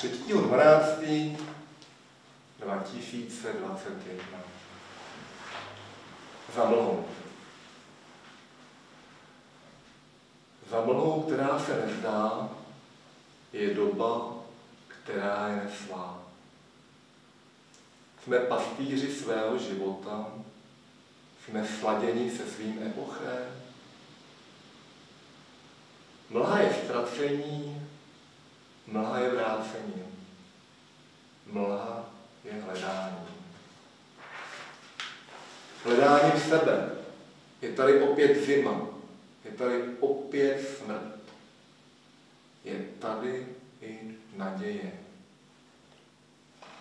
3.12.2021. Za mlhou. Za mlhou, která se nezdá, je doba, která je neslá. Jsme pastýři svého života, jsme sladěni se svým epochem. Mlha je ztracení, mlha je vrácení. Mlha je hledání. Hledáním sebe. Je tady opět zima. Je tady opět smrt. Je tady i naděje.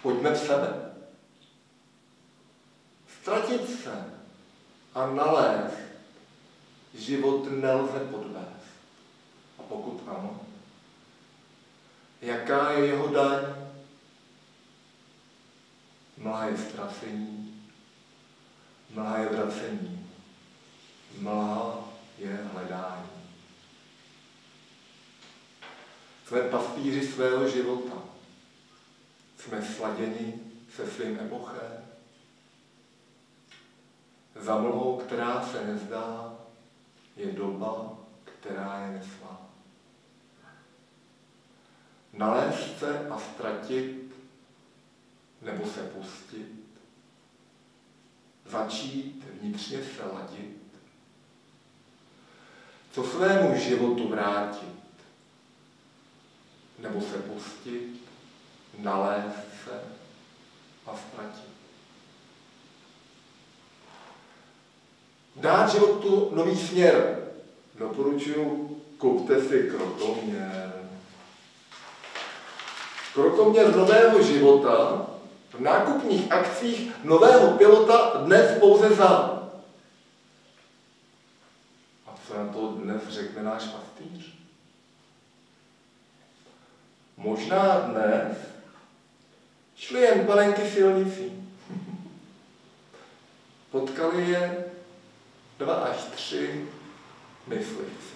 Pojďme v sebe. Ztratit se a nalézt život nelze podvést. A pokud ano, jaká je jeho daň? Mlha je ztracení, mlha je vracení, mlha je hledání. Jsme pastýři svého života. Jsme sladěni se svým epochem. Za mlhou, která se nezdá, je doba, která je neslá. Nalézt se a ztratit, nebo se pustit, začít vnitřně se ladit, co svému životu vrátit, nebo se pustit, nalézt se a ztratit. Dát životu nový směr. Doporučuji, kupte si krokoměr. Krokoměr nového života v nákupních akcích nového pilota dnes pouze za. A co na to dnes řekne náš pastýř? Možná dnes šli jen panenky silnicí. Potkali je 2 až 3 myslivci.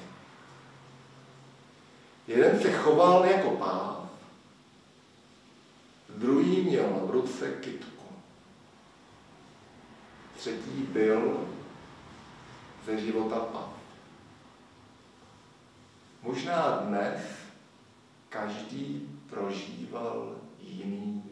Jeden se choval jako páv, druhý měl v ruce kytku. Třetí byl ze života pav. Možná dnes každý prožíval jiný